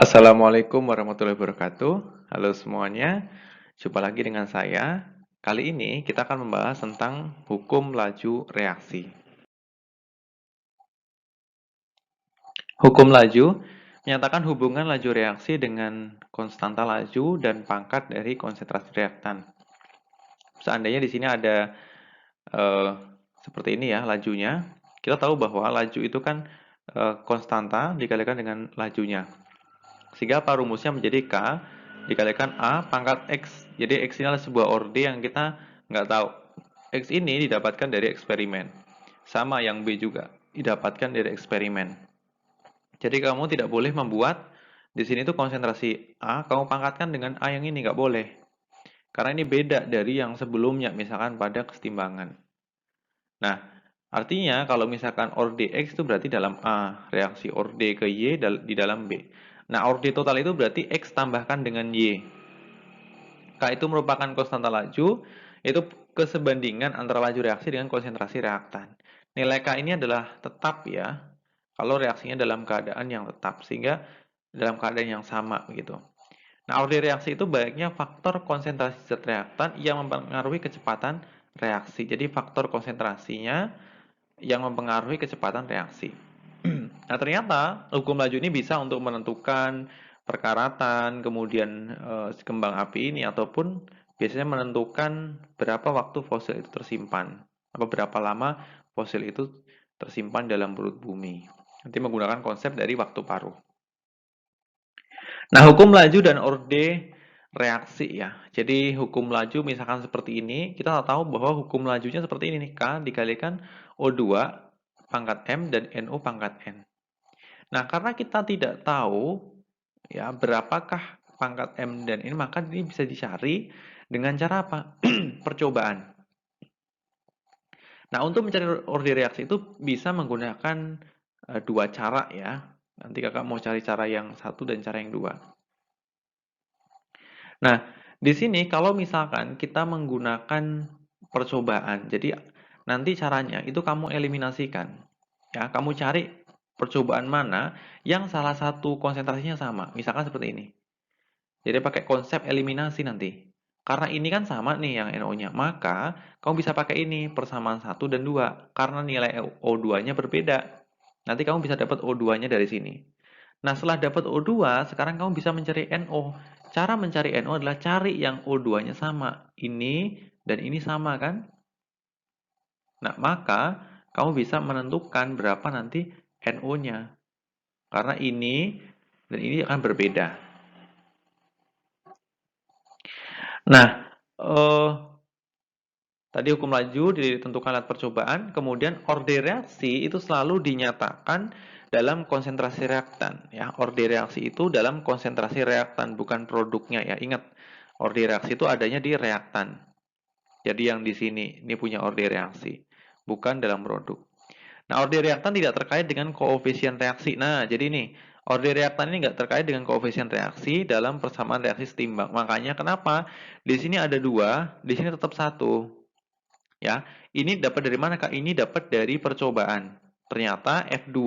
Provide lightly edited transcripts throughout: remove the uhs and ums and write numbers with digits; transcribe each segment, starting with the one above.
Assalamualaikum warahmatullahi wabarakatuh. Halo semuanya, jumpa lagi dengan saya. Kali ini kita akan membahas tentang hukum laju reaksi. Hukum laju menyatakan hubungan laju reaksi dengan konstanta laju dan pangkat dari konsentrasi reaktan. Seandainya di sini ada eh, seperti ini ya lajunya, kita tahu bahwa laju itu kan konstanta dikalikan dengan lajunya. Sehingga apa rumusnya menjadi K dikalikan A pangkat X. Jadi X ini adalah sebuah orde yang kita nggak tahu. X ini didapatkan dari eksperimen. Sama yang B juga, didapatkan dari eksperimen. Jadi kamu tidak boleh membuat, di sini tuh konsentrasi A, kamu pangkatkan dengan A yang ini, nggak boleh. Karena ini beda dari yang sebelumnya, misalkan pada kesetimbangan. Nah, artinya kalau misalkan orde X itu berarti dalam A, reaksi orde ke Y di dalam B. Nah, orde total itu berarti X tambahkan dengan Y. K itu merupakan konstanta laju, itu kesebandingan antara laju reaksi dengan konsentrasi reaktan. Nilai K ini adalah tetap ya, kalau reaksinya dalam keadaan yang tetap, sehingga dalam keadaan yang sama gitu. Nah, orde reaksi itu baiknya faktor konsentrasi zat reaktan yang mempengaruhi kecepatan reaksi. Jadi faktor konsentrasinya yang mempengaruhi kecepatan reaksi. Nah, ternyata hukum laju ini bisa untuk menentukan perkaratan, kemudian kembang api ini, ataupun biasanya menentukan berapa waktu fosil itu tersimpan, atau berapa lama fosil itu tersimpan dalam perut bumi. Nanti menggunakan konsep dari waktu paruh. Nah, hukum laju dan orde reaksi ya. Jadi hukum laju misalkan seperti ini, kita tahu bahwa hukum lajunya seperti ini nih, K dikalikan O2 pangkat M dan NO pangkat N. Nah, karena kita tidak tahu ya berapakah pangkat M dan N, maka ini bisa dicari dengan cara apa? Percobaan. Nah, untuk mencari orde reaksi itu bisa menggunakan dua cara ya. Nanti kakak mau cari cara yang satu dan cara yang dua. Nah, di sini kalau misalkan kita menggunakan percobaan, jadi nanti caranya itu kamu eliminasikan. Ya, kamu cari percobaan mana yang salah satu konsentrasinya sama. Misalkan seperti ini. Jadi pakai konsep eliminasi nanti. Karena ini kan sama nih yang NO-nya, maka kamu bisa pakai ini persamaan 1 dan 2 karena nilai O2-nya berbeda. Nanti kamu bisa dapat O2-nya dari sini. Nah, setelah dapat O2, sekarang kamu bisa mencari NO. Cara mencari NO adalah cari yang O2-nya sama. Ini dan ini sama kan? Nah, maka kamu bisa menentukan berapa nanti NO-nya. Karena ini dan ini akan berbeda. Nah, tadi hukum laju ditentukan lewat percobaan, kemudian orde reaksi itu selalu dinyatakan dalam konsentrasi reaktan. Ya, orde reaksi itu dalam konsentrasi reaktan, bukan produknya ya. Ingat, orde reaksi itu adanya di reaktan. Jadi yang di sini, ini punya orde reaksi, bukan dalam produk. Nah, orde reaktan tidak terkait dengan koefisien reaksi. Nah, jadi ini, orde reaktan ini nggak terkait dengan koefisien reaksi dalam persamaan reaksi setimbang. Makanya kenapa? Di sini ada dua, di sini tetap satu. Ya, ini dapat dari mana Kak? Ini dapat dari percobaan. Ternyata F2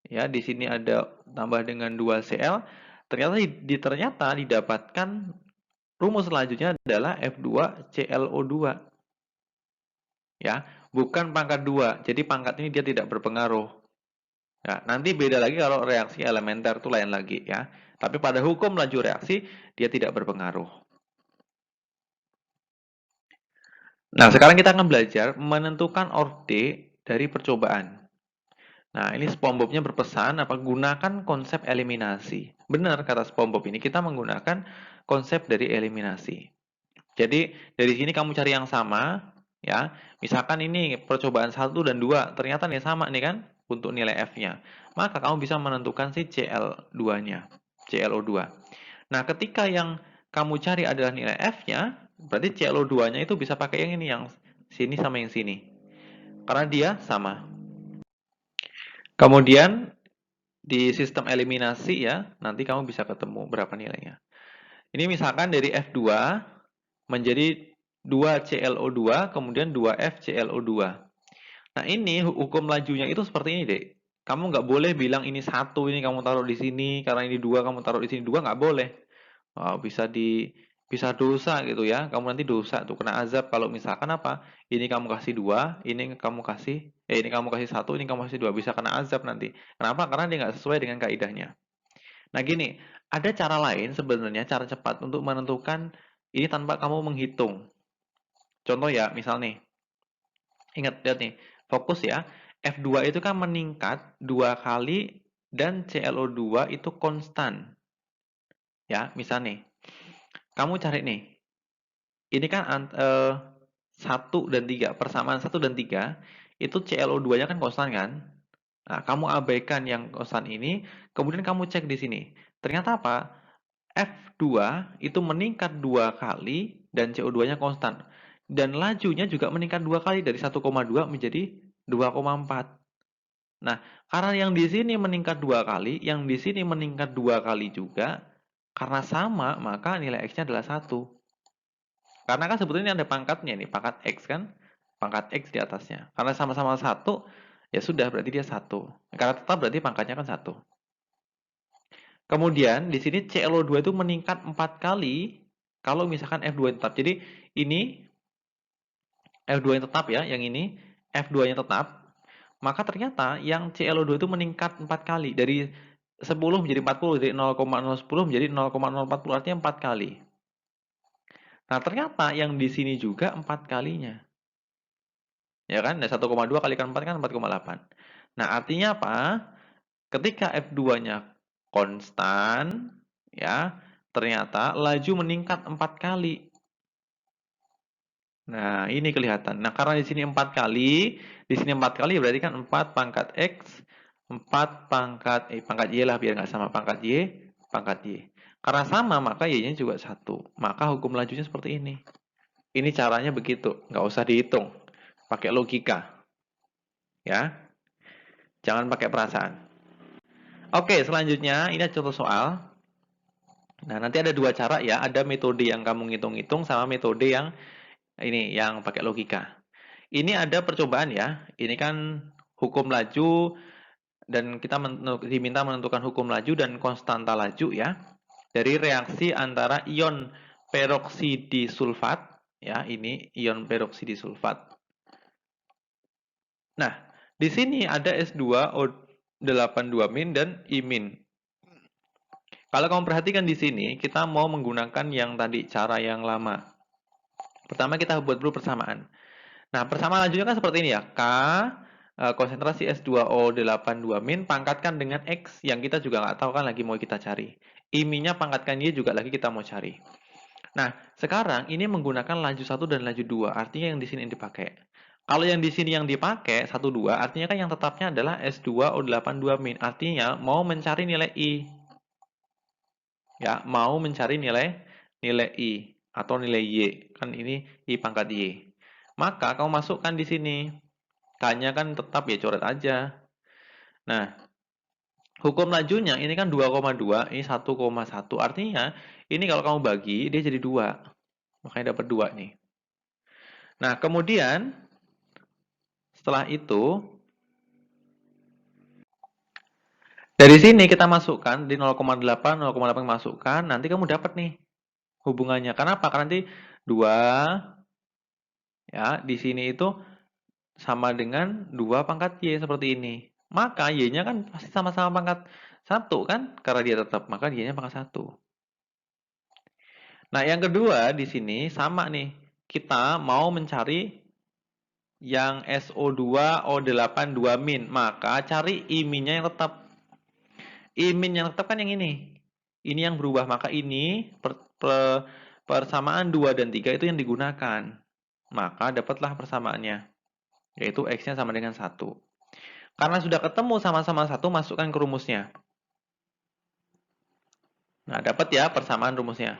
ya di sini ada tambah dengan 2Cl. Ternyata didapatkan rumus selanjutnya adalah F2ClO2. Ya, bukan pangkat 2. Jadi pangkat ini dia tidak berpengaruh. Ya, nanti beda lagi kalau reaksi elementer itu lain lagi ya. Tapi pada hukum laju reaksi dia tidak berpengaruh. Nah, sekarang kita akan belajar menentukan orde dari percobaan. Nah, ini SpongeBob-nya berpesan apa gunakan konsep eliminasi. Benar kata SpongeBob ini kita menggunakan konsep dari eliminasi. Jadi, dari sini kamu cari yang sama ya. Misalkan ini percobaan 1 dan 2 ternyata nih sama nih kan untuk nilai F-nya. Maka kamu bisa menentukan si CL2-nya, ClO2. Nah, ketika yang kamu cari adalah nilai F-nya, berarti ClO2-nya itu bisa pakai yang ini, yang sini sama yang sini. Karena dia sama. Kemudian di sistem eliminasi ya, nanti kamu bisa ketemu berapa nilainya. Ini misalkan dari F2 menjadi 2ClO2, kemudian 2FClO2. Nah, ini hukum lajunya itu seperti ini, Dek. Kamu nggak boleh bilang ini 1, ini kamu taruh di sini, karena ini 2 kamu taruh di sini 2, nggak boleh. Bisa dosa gitu ya. Kamu nanti dosa tuh, kena azab kalau misalkan apa? Ini kamu kasih 2, ini kamu kasih 1, ini kamu kasih 2, bisa kena azab nanti. Kenapa? Karena dia nggak sesuai dengan kaidahnya. Nah gini, ada cara lain sebenarnya, cara cepat untuk menentukan ini tanpa kamu menghitung. Contoh ya, misal nih, ingat, lihat nih, fokus ya. F2 itu kan meningkat 2 kali dan ClO2 itu konstan. Ya, misal nih, kamu cari nih, ini kan 1 dan 3, persamaan 1 dan 3, itu ClO2-nya kan konstan kan? Nah, kamu abaikan yang konstan ini, kemudian kamu cek di sini. Ternyata apa? F2 itu meningkat 2 kali dan CO2-nya konstan. Dan lajunya juga meningkat 2 kali dari 1,2 menjadi 2,4. Nah, karena yang di sini meningkat 2 kali, yang di sini meningkat 2 kali juga, karena sama, maka nilai X-nya adalah 1. Karena kan sebetulnya ada pangkatnya nih, pangkat X kan, pangkat X di atasnya. Karena sama-sama 1, ya sudah, berarti dia 1. Karena tetap berarti pangkatnya kan 1. Kemudian di sini ClO2 itu meningkat 4 kali kalau misalkan F2 tetap. Jadi ini F2 yang tetap ya, yang ini F2-nya tetap. Maka ternyata yang ClO2 itu meningkat 4 kali. Dari 10 menjadi 40, dari 0,010 menjadi 0,040, artinya 4 kali. Nah, ternyata yang di sini juga 4 kalinya. Ya kan? Nah, 1,2 kalikan 4 kan 4,8. Nah, artinya apa? Ketika F2-nya konstan, ya, ternyata laju meningkat 4 kali. Nah, ini kelihatan. Nah, karena di sini 4 kali, di sini 4 kali berarti kan 4 pangkat X, 4 pangkat Y lah biar nggak sama, pangkat Y, pangkat Y. Karena sama, maka Y-nya juga 1. Maka hukum lajunya seperti ini. Ini caranya begitu, nggak usah dihitung. Pakai logika. Ya, jangan pakai perasaan. Oke, selanjutnya ini contoh soal. Nah, nanti ada 2 cara ya. Ada metode yang kamu ngitung-ngitung sama metode yang ini, yang pakai logika. Ini ada percobaan ya. Ini kan hukum laju dan kita diminta menentukan hukum laju dan konstanta laju ya. Dari reaksi antara ion peroksidisulfat ya, ini ion peroksidisulfat. Nah, di sini ada S2O82- dan I-. Kalau kamu perhatikan di sini, kita mau menggunakan yang tadi cara yang lama. Pertama kita buat dulu persamaan. Nah, persamaan lanjutnya kan seperti ini ya. Konsentrasi S2O82- pangkatkan dengan X yang kita juga nggak tahu kan lagi mau kita cari. I-nya pangkatkan Y juga lagi kita mau cari. Nah, sekarang ini menggunakan laju 1 dan laju 2. Artinya yang di sini yang dipakai. Kalau yang di sini yang dipakai 1, 2, artinya kan yang tetapnya adalah S2O82-. Artinya mau mencari nilai I. Ya, mau mencari nilai I atau nilai Y. Kan ini I pangkat Y. Maka kamu masukkan di sini. K-nya kan tetap ya, coret aja. Nah, hukum lajunya ini kan 2,2, ini 1,1. Artinya, ini kalau kamu bagi, dia jadi 2. Makanya dapat 2 nih. Nah, kemudian, setelah itu, dari sini kita masukkan, di 0,8 masukkan, nanti kamu dapat nih hubungannya. Kenapa? Karena nanti 2, ya, di sini itu sama dengan 2 pangkat Y seperti ini. Maka Y-nya kan pasti sama-sama pangkat 1 kan? Karena dia tetap, maka Y-nya pangkat 1. Nah, yang kedua di sini sama nih. Kita mau mencari yang SO2O82-. Maka cari I-nya yang tetap. I- yang tetap kan yang ini. Ini yang berubah. Maka ini persamaan 2 dan 3 itu yang digunakan. Maka dapatlah persamaannya. Yaitu X-nya sama dengan 1. Karena sudah ketemu sama-sama 1, masukkan ke rumusnya. Nah, dapat ya persamaan rumusnya.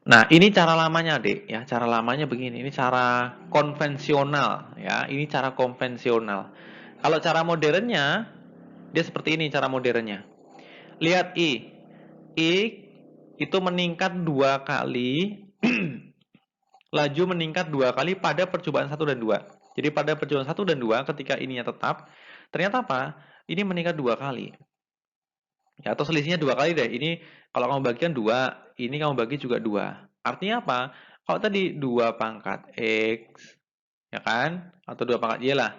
Nah, ini cara lamanya, Dek, ya. Cara lamanya begini. Ini cara konvensional, ya. Ini cara konvensional. Kalau cara modernnya, dia seperti ini cara modernnya. Lihat I. I itu meningkat 2 kali. Laju meningkat 2 kali pada percobaan 1 dan 2. Jadi pada percobaan 1 dan 2 ketika ininya tetap, ternyata apa? ini meningkat 2 kali. Ya, atau selisihnya 2 kali deh. Ini kalau kamu bagikan 2, ini kamu bagi juga 2. Artinya apa? Kalau tadi 2 pangkat X, ya kan? Atau 2 pangkat Y lah.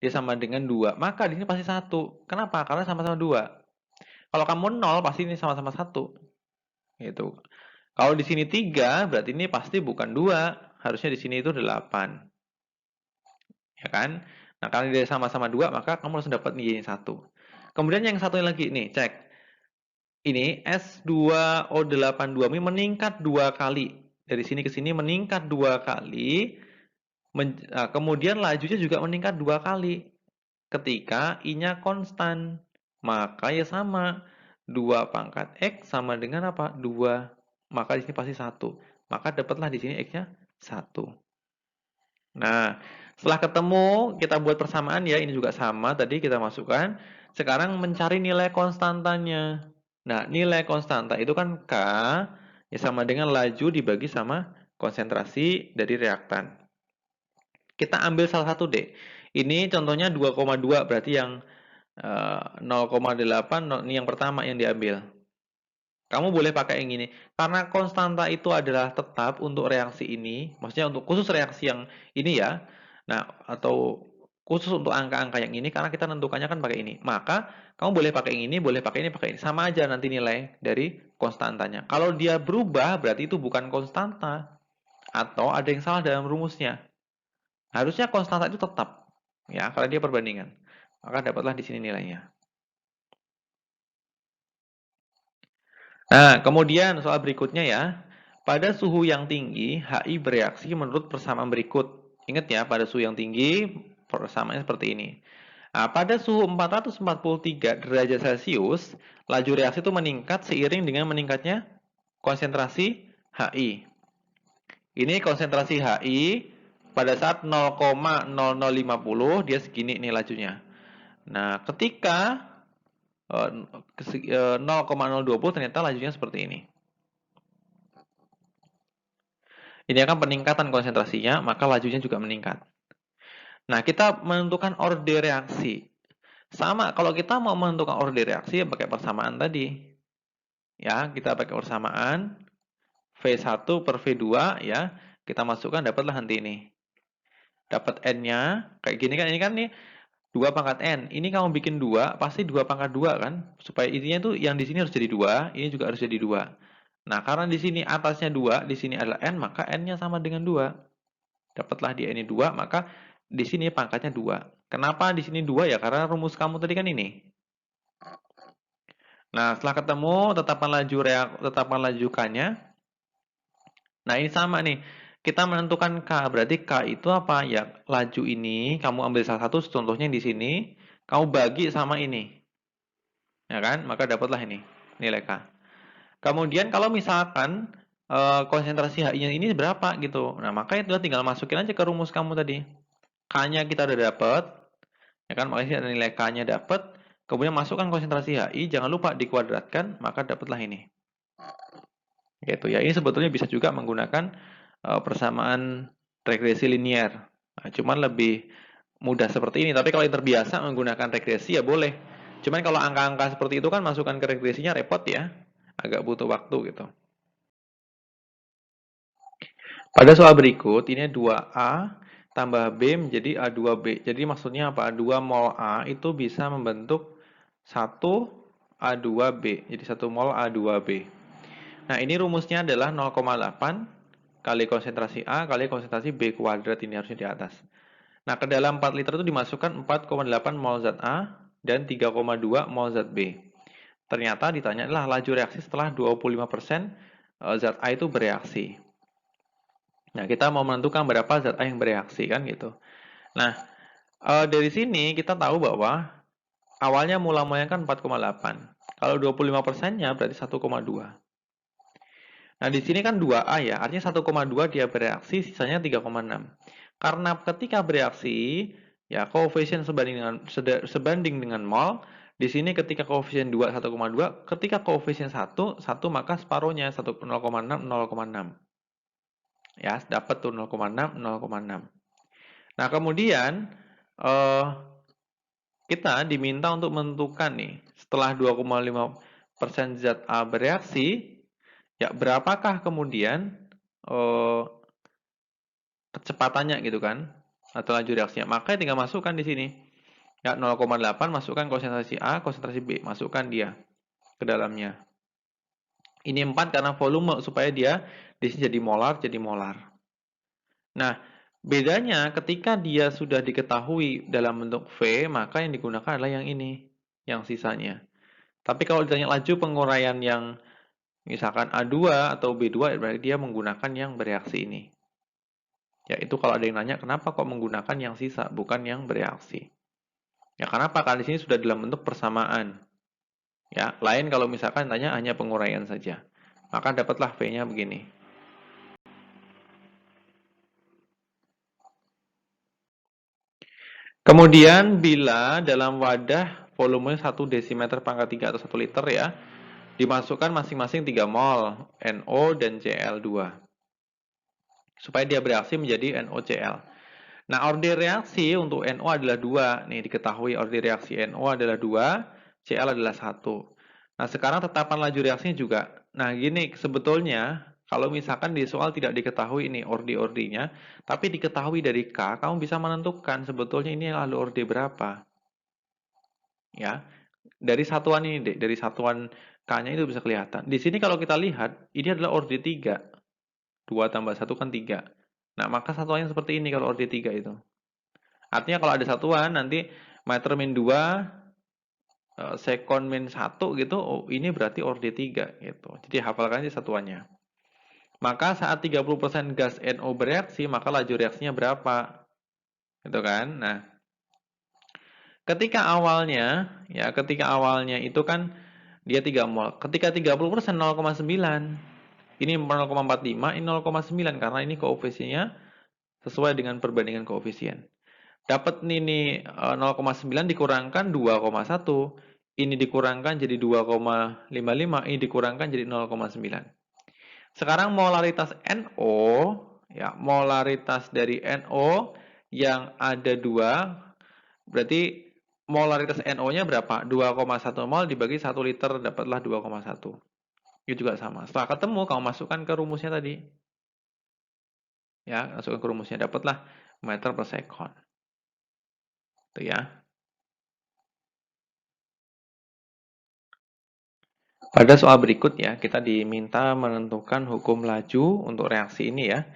Dia sama dengan 2, maka di sini pasti 1. Kenapa? Karena sama-sama 2. Kalau kamu 0, pasti ini sama-sama 1. Gitu. Kalau di sini 3, berarti ini pasti bukan 2. Harusnya di sini itu 8. Ya kan? Nah, kalau dia sama-sama 2, maka kamu harus dapat nilainya 1. Kemudian yang satu lagi, nih, cek. Ini S2O82 ini meningkat 2 kali. Dari sini ke sini meningkat 2 kali. Kemudian lajunya juga meningkat 2 kali. Ketika I-nya konstan. Maka ya sama. 2 pangkat X sama dengan apa? 2. Maka di sini pasti 1. Maka dapatlah di sini X-nya 1. Nah, setelah ketemu, kita buat persamaan ya. Ini juga sama. Tadi kita masukkan. Sekarang mencari nilai konstantanya. Nah, nilai konstanta itu kan K ya sama dengan laju dibagi sama konsentrasi dari reaktan. Kita ambil salah satu deh. Ini contohnya 2,2 berarti yang 0,8 ini yang pertama yang diambil. Kamu boleh pakai yang ini. Karena konstanta itu adalah tetap untuk reaksi ini, maksudnya untuk khusus reaksi yang ini ya. Nah, atau khusus untuk angka-angka yang ini karena kita tentukannya kan pakai ini. Maka kamu boleh pakai yang ini, boleh pakai ini, pakai ini. Sama aja nanti nilai dari konstantanya. Kalau dia berubah berarti itu bukan konstanta atau ada yang salah dalam rumusnya. Harusnya konstanta itu tetap ya, karena dia perbandingan. Maka dapatlah di sini nilainya. Nah, kemudian soal berikutnya ya. Pada suhu yang tinggi, HI bereaksi menurut persamaan berikut. Ingat ya, pada suhu yang tinggi, persamaannya seperti ini. Nah, pada suhu 443 derajat Celcius, laju reaksi itu meningkat seiring dengan meningkatnya konsentrasi HI. Ini konsentrasi HI pada saat 0,0050 dia segini nih lajunya. Nah, ketika 0,020 ternyata lajunya seperti ini. Ini akan peningkatan konsentrasinya, maka lajunya juga meningkat. Nah, kita menentukan orde reaksi. Sama, kalau kita mau menentukan orde reaksi, ya pakai persamaan tadi. Ya, kita pakai persamaan. V1 per V2, ya. Kita masukkan, dapatlah nanti ini. Dapat N-nya, kayak gini kan, ini kan nih, 2 pangkat N. Ini kamu bikin 2, pasti 2 pangkat 2 kan? Supaya intinya tuh yang di sini harus jadi 2, ini juga harus jadi 2. Nah, karena di sini atasnya 2, di sini adalah N, maka N-nya sama dengan 2. Dapatlah di N ini 2, maka di sini pangkatnya 2. Kenapa di sini 2 ya? Karena rumus kamu tadi kan ini. Nah, setelah ketemu tetapan laju K-nya. Nah, ini sama nih. Kita menentukan K, berarti K itu apa? Ya, laju ini kamu ambil salah satu contohnya di sini, kamu bagi sama ini. Ya kan? Maka dapatlah ini nilai K. Kemudian kalau misalkan konsentrasi HI-nya ini berapa gitu. Nah, maka itu tinggal masukin aja ke rumus kamu tadi. K-nya kita udah dapat. Ya kan? Makanya ada nilai K-nya dapat. Kemudian masukkan konsentrasi HI, jangan lupa dikuadratkan, maka dapatlah ini. Gitu ya. Ini sebetulnya bisa juga menggunakan persamaan regresi linear. Nah, cuman lebih mudah seperti ini. Tapi kalau yang terbiasa menggunakan regresi ya boleh. Cuman kalau angka-angka seperti itu kan masukkan ke regresinya repot ya. Agak butuh waktu gitu. Pada soal berikut, ini 2A tambah B menjadi A2B. Jadi maksudnya apa? 2 mol A itu bisa membentuk 1 A2B. Jadi 1 mol A2B. Nah, ini rumusnya adalah 0,8 kali konsentrasi A kali konsentrasi B kuadrat. Ini harusnya di atas. Nah, ke dalam 4 liter itu dimasukkan 4,8 mol zat A dan 3,2 mol zat B. Ternyata ditanya adalah laju reaksi setelah 25% zat A itu bereaksi. Nah, kita mau menentukan berapa zat A yang bereaksi kan gitu. Nah, dari sini kita tahu bahwa awalnya mula-mulanya kan 4,8. Kalau 25%-nya berarti 1,2. Nah, di sini kan 2A ya, artinya 1,2 dia bereaksi, sisanya 3,6. Karena ketika bereaksi, ya koefisien sebanding dengan mol, di sini ketika koefisien 2 1,2, ketika koefisien 1 maka separuhnya 0,6 0,6. Ya, dapat tuh 0,6 0,6. Nah, kemudian kita diminta untuk menentukan nih, setelah 2,5% zat A bereaksi, ya berapakah kemudian eh, kecepatannya gitu kan, atau laju reaksinya. Maka tinggal masukkan di sini. Ya 0,8 masukkan konsentrasi A, konsentrasi B, masukkan dia ke dalamnya. Ini 4 karena volume supaya dia di sini jadi molar, jadi molar. Nah, bedanya ketika dia sudah diketahui dalam bentuk V, maka yang digunakan adalah yang ini, yang sisanya. Tapi kalau ditanya laju penguraian yang misalkan A2 atau B2, berarti dia menggunakan yang bereaksi ini. Ya, itu kalau ada yang nanya, kenapa kok menggunakan yang sisa, bukan yang bereaksi? Ya, kenapa? Karena di sini sudah dalam bentuk persamaan. Ya, lain kalau misalkan tanya hanya penguraian saja. Maka dapatlah V-nya begini. Kemudian bila dalam wadah volumenya 1 desimeter pangkat 3 atau 1 liter ya, dimasukkan masing-masing 3 mol NO dan Cl2. Supaya dia bereaksi menjadi NOCl. Nah, order reaksi untuk NO adalah 2. Nih, diketahui order reaksi NO adalah 2, Cl adalah 1. Nah, sekarang tetapan laju reaksinya juga. Nah, gini, sebetulnya kalau misalkan di soal tidak diketahui ini ordi-ordinya, tapi diketahui dari K, kamu bisa menentukan sebetulnya ini lalu order berapa. Ya, dari satuan ini, dari satuan K-nya itu bisa kelihatan. Di sini kalau kita lihat, ini adalah order 3. 2 tambah 1 kan 3. Nah, maka satuannya seperti ini kalau order 3 itu. Artinya kalau ada satuan, nanti meter min 2, sekon min 1 gitu, oh, ini berarti order 3 gitu. Jadi hafalkan aja satuannya. Maka saat 30% gas NO bereaksi, maka laju reaksinya berapa? Gitu kan? Nah, ketika awalnya itu kan dia 3 mol. Ketika 30% 0,9. Ini 0,45, ini 0,9 karena ini koefisiennya sesuai dengan perbandingan koefisien. Dapat ini 0,9 dikurangkan 2,1. Ini dikurangkan jadi 2,55, ini dikurangkan jadi 0,9. Sekarang molaritas NO, ya, molaritas dari NO yang ada 2, berarti molaritas NO-nya berapa? 2,1 mol dibagi 1 liter, dapatlah 2,1. Itu juga sama. Setelah ketemu, kamu masukkan ke rumusnya tadi. Ya, masukkan ke rumusnya, dapatlah meter per sekon. Itu ya. Pada soal berikut ya, kita diminta menentukan hukum laju untuk reaksi ini ya.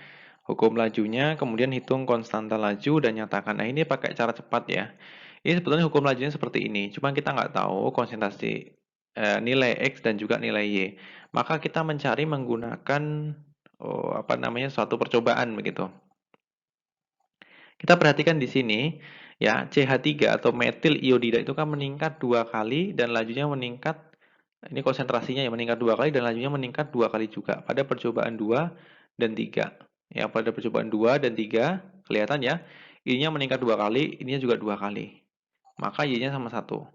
Hukum lajunya, kemudian hitung konstanta laju dan nyatakan. Nah, ini pakai cara cepat ya. Ini sebetulnya hukum lajunya seperti ini, cuma kita nggak tahu konsentrasi nilai X dan juga nilai Y. Maka kita mencari menggunakan suatu percobaan begitu. Kita perhatikan di sini ya, CH3 atau metil iodida itu kan meningkat 2 kali dan lajunya meningkat, ini konsentrasinya yang meningkat 2 kali dan lajunya meningkat 2 kali juga pada percobaan 2 dan 3. Ya, pada percobaan 2 dan 3 kelihatan ya. Ininya meningkat 2 kali, ininya juga 2 kali. Maka Y-nya sama 1.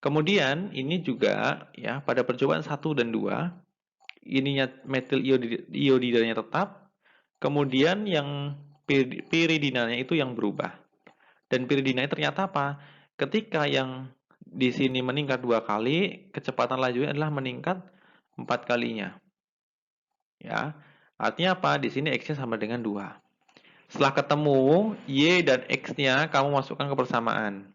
Kemudian ini juga ya, pada percobaan 1 dan 2, ininya metil iodidanya tetap, kemudian yang piridinanya itu yang berubah. Dan piridinanya ternyata apa? Ketika yang di sini meningkat 2 kali, kecepatan lajunya adalah meningkat 4 kalinya. Ya. Artinya apa? Di sini X-nya sama dengan 2. Setelah ketemu Y dan X-nya, kamu masukkan ke persamaan.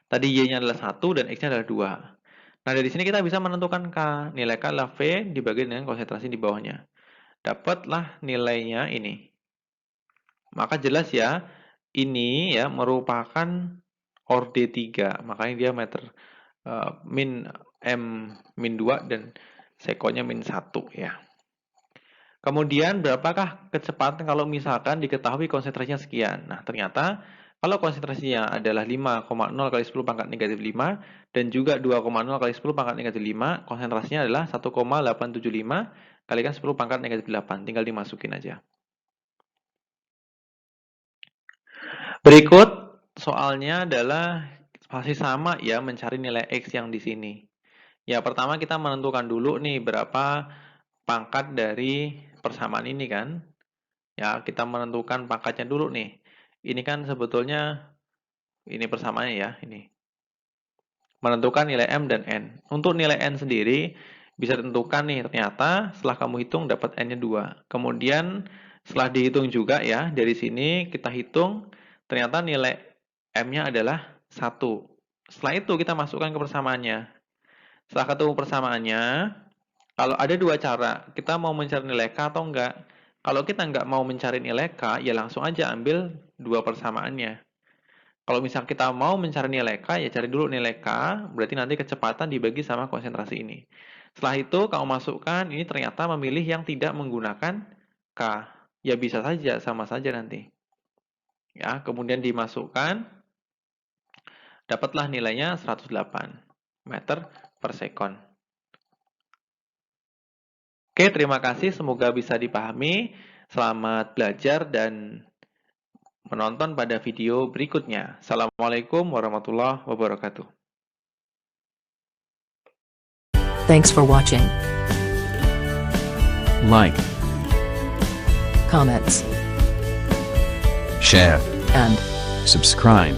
Tadi Y-nya adalah 1 dan X-nya adalah 2. Nah, dari sini kita bisa menentukan K. Nilai K adalah V dibagi dengan konsentrasi di bawahnya. Dapatlah nilainya ini. Maka jelas ya, ini ya merupakan orde 3. Makanya dia meter min M min 2 dan sekonnya min 1 ya. Kemudian berapakah kecepatan kalau misalkan diketahui konsentrasinya sekian? Nah, ternyata kalau konsentrasinya adalah 5,0 kali 10 pangkat negatif 5 dan juga 2,0 kali 10 pangkat negatif 5, konsentrasinya adalah 1,875 kalikan 10 pangkat negatif 8. Tinggal dimasukin aja. Berikut soalnya adalah masih sama ya, mencari nilai X yang di sini. Ya, pertama kita menentukan dulu nih berapa pangkat dari persamaan ini kan. Ya, kita menentukan pangkatnya dulu nih. Ini kan sebetulnya Ini persamaannya ya, ini. Menentukan nilai M dan N. Untuk nilai N sendiri, bisa ditentukan nih, ternyata setelah kamu hitung dapat N-nya 2. Kemudian setelah dihitung juga ya, dari sini kita hitung, ternyata nilai M-nya adalah 1. Setelah itu kita masukkan ke persamaannya. Setelah ketemu persamaannya, kalau ada dua cara, kita mau mencari nilai K atau enggak. Kalau kita enggak mau mencari nilai K, ya langsung aja ambil dua persamaannya. Kalau misal kita mau mencari nilai K, ya cari dulu nilai K, berarti nanti kecepatan dibagi sama konsentrasi ini. Setelah itu, kamu masukkan, ini ternyata memilih yang tidak menggunakan K. Ya bisa saja, sama saja nanti. Ya, kemudian dimasukkan, dapatlah nilainya 108 meter per sekon. Oke, terima kasih. Semoga bisa dipahami. Selamat belajar dan menonton pada video berikutnya. Assalamualaikum warahmatullahi wabarakatuh. Thanks for watching. Like, Comments share, and subscribe.